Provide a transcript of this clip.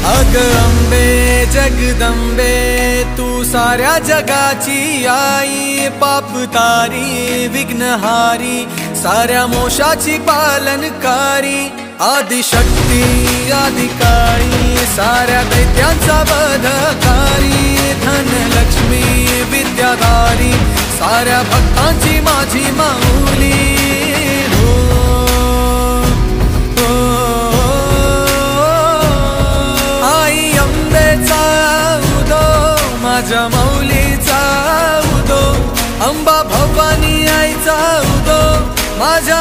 अग अंबे जगदंबे तू साऱ्या जगाची आई, पाप तारी विघ्नहारी साऱ्या मोशाची पालनकारी, आदिशक्ती आदिकाळी साऱ्या दैत्यांचा वधकारी, धनलक्ष्मी विद्याधारी साऱ्या भक्तांची माझी माऊली। माझ्या माऊलीचा उदो, अंबा भवानी आईचा उदो, माझ्या